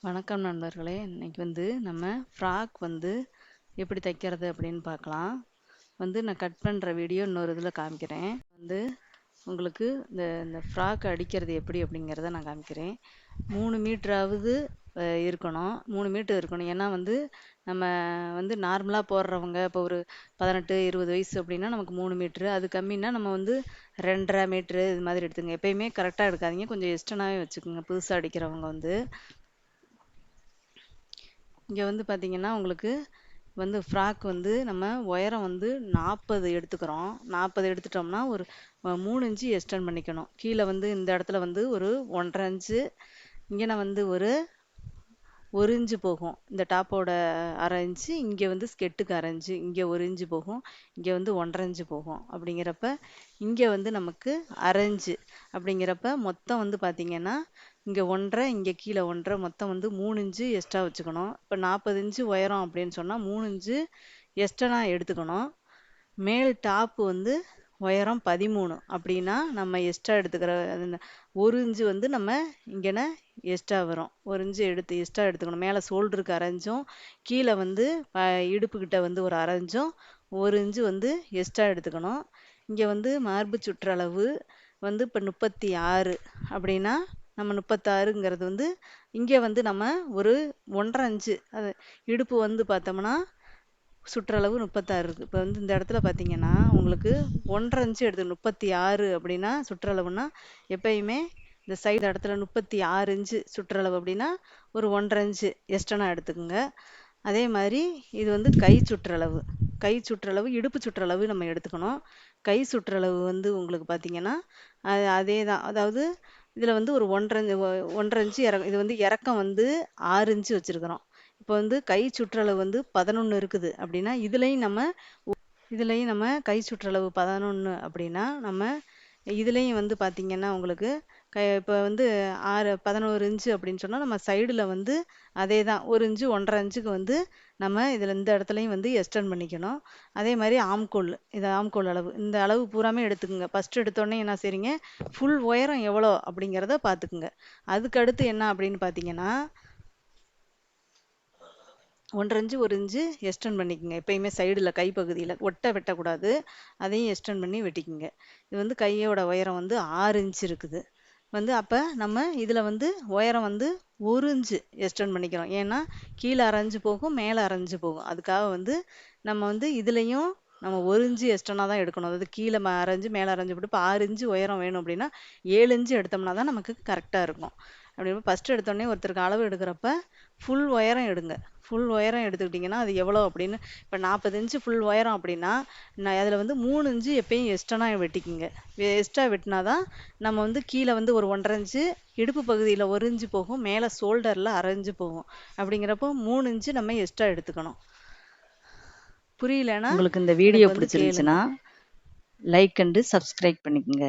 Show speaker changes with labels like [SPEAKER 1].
[SPEAKER 1] வணக்கம் நண்பர்களே. இன்னைக்கு நம்ம ஃப்ராக் எப்படி தைக்கிறது அப்படின்னு பார்க்கலாம். நான் கட் பண்ணுற வீடியோ இன்னொரு இதில் காமிக்கிறேன். உங்களுக்கு இந்த இந்த ஃப்ராக் அடிக்கிறது எப்படி அப்படிங்கிறத நான் காமிக்கிறேன். 3 மீட்டராவது இருக்கணும். 3 மீட்டர் இருக்கணும். ஏன்னா நம்ம நார்மலாக போடுறவங்க இப்போ ஒரு 18 20 வயசு அப்படின்னா நமக்கு 3 மீட்ரு, அது கம்மின்னா நம்ம 2.5 மீட்ரு இது மாதிரி எடுத்துங்க. எப்பயுமே கரெக்டாக எடுக்காதீங்க, கொஞ்சம் எக்ஸ்டர்னாகவே வச்சுக்கோங்க. புதுசாக அடிக்கிறவங்க இங்கே பார்த்தீங்கன்னா உங்களுக்கு ஃப்ராக் நம்ம உயரம் 40 எடுத்துக்கிறோம். 40 எடுத்துட்டோம்னா ஒரு 3 இன்ச்சு எக்ஸ்டெண்ட் பண்ணிக்கணும். கீழே இந்த இடத்துல ஒரு 1.5 இன்ச்சு, இங்கே ஒரு 1 இன்ச்சு போகும். இந்த டாப்போட 1/2 இன்ச்சு, இங்கே ஸ்கெட்டுக்கு 1/2 இன்ச்சு, இங்கே 1 இன்ச்சு போகும், இங்கே 1.5 இன்ச்சு போகும். அப்படிங்கிறப்ப இங்கே நமக்கு 1/2 இன்ச்சு அப்படிங்கிறப்ப மொத்தம் பார்த்தீங்கன்னா இங்கே 1.5, இங்கே கீழே 1.5, மொத்தம் 3 இன்ச்சு எக்ஸ்ட்ரா வச்சுக்கணும். இப்போ 40 இன்ச்சு உயரம் அப்படின்னு சொன்னால் 3 இன்ச்சு எக்ஸ்ட்ரா எடுத்துக்கணும். மேல் டாப்பு உயரம் 13 அப்படின்னா நம்ம எக்ஸ்ட்ரா எடுத்துக்கிற 1 இன்ச்சு நம்ம இங்கேன எக்ஸ்ட்ரா வரும். 1 இன்ச்சு எக்ஸ்ட்ரா எடுத்துக்கணும். மேலே ஷோல்டருக்கு 1/2 இன்ச்சும், கீழே இடுப்புக்கிட்ட ஒரு 1/2 இன்ச்சும், 1 இன்ச்சு எக்ஸ்ட்ரா எடுத்துக்கணும். இங்கே மார்பு சுற்றளவு இப்போ 36 அப்படின்னா நம்ம 36ங்கிறது இங்கே நம்ம ஒரு 1.5 இன்ச்சு, அது இடுப்பு பார்த்தோம்னா சுற்றளவு 36 இருக்குது. இப்போ இந்த இடத்துல பார்த்தீங்கன்னா உங்களுக்கு 1.5 இன்ச்சு எடுத்து 36 அப்படின்னா சுற்றளவுன்னா எப்பயுமே இந்த சைடு இடத்துல 36 இன்ச்சு சுற்றளவு அப்படின்னா ஒரு 1.5 இன்ச்சு எக்ஸ்டர்னா எடுத்துக்கோங்க. அதே மாதிரி இது கை சுற்றளவு, கை சுற்றளவு இடுப்பு சுற்றளவு நம்ம எடுத்துக்கணும். கை சுற்றளவு உங்களுக்கு பார்த்தீங்கன்னா அதே தான். அதாவது இதில் ஒரு 1.5 இன்ச்சு இது இறக்கம் 6 இன்ச்சு வச்சுருக்கிறோம். இப்போ கை சுற்றளவு 11 இருக்குது அப்படின்னா இதுலேயும் நம்ம கை சுற்றளவு 11 அப்படின்னா நம்ம இதுலேயும் பார்த்தீங்கன்னா உங்களுக்கு இப்போ 11 இன்ச்சு அப்படின்னு சொன்னால் நம்ம சைடில் அதே தான் 1 இன்ச்சு 1.5 இன்ச்சுக்கு நம்ம இதில் இந்த இடத்துலையும் எக்ஸ்டெண்ட் பண்ணிக்கணும். அதே மாதிரி ஆம்கோல், இது ஆம்கோல் அளவு, இந்த அளவு பூராமே எடுத்துக்கோங்க. ஃபஸ்ட்டு எடுத்தோடனே என்ன செய்றீங்க, ஃபுல் உயரம் எவ்வளோ அப்படிங்கிறத பார்த்துக்குங்க. அதுக்கு அடுத்து என்ன அப்படின்னு பார்த்தீங்கன்னா 1.5 இன்ச்சு 1 இன்ச்சு எக்ஸ்டெண்ட் பண்ணிக்கோங்க. எப்பயுமே சைடில் கைப்பகுதியில் வெட்டக்கூடாது, அதையும் எக்ஸ்டெண்ட் பண்ணி வெட்டிக்குங்க. இது கையோட உயரம் 6 இன்ச்சு இருக்குது. அப்போ நம்ம இதில் உயரம் 1 இன்ச்சு எக்ஸ்டெண்ட் பண்ணிக்கிறோம். ஏன்னா கீழே 1/2 இன்ச்சு போகும், மேலே 1/2 இன்ச்சு போகும். அதுக்காக நம்ம இதுலேயும் நம்ம 1 இன்ச்சு எக்ஸ்டர்னாக தான் எடுக்கணும். அதாவது கீழே 1/2 இன்ச்சு மேலே 1/2 இன்ச்சு போட்டு இப்போ 6 இன்ச்சு உயரம் வேணும் அப்படின்னா 7 இன்ச்சு எடுத்தோம்னா தான் நமக்கு கரெக்டாக இருக்கும். அப்படி ஃபஸ்ட்டு எடுத்தோடனே ஒருத்தருக்கு அளவு எடுக்கிறப்ப ஃபுல் உயரம் எடுங்க. ஃபுல் உயரம் எடுத்துக்கிட்டிங்கன்னா அது எவ்வளோ அப்படின்னு, இப்போ 40 இன்ச்சு ஃபுல் உயரம் அப்படின்னா நான் அதில் 3 இன்ச்சு எப்பயும் எக்ஸ்டர்னாக வெட்டிக்குங்க. எக்ஸ்ட்ரா வெட்டினா தான் நம்ம கீழே ஒரு 1.5 இன்ச்சு, இடுப்பு பகுதியில் 1 இன்ச்சு போகும், மேலே ஷோல்டரில் 1/2 இன்ச்சு போகும். அப்படிங்கிறப்போ 3 இன்ச்சு நம்ம எக்ஸ்ட்ரா எடுத்துக்கணும். புரியலன்னா
[SPEAKER 2] உங்களுக்கு இந்த வீடியோ பிடிச்சிருந்துச்சுன்னா லைக் அண்ட் சப்ஸ்கிரைப் பண்ணிக்கோங்க.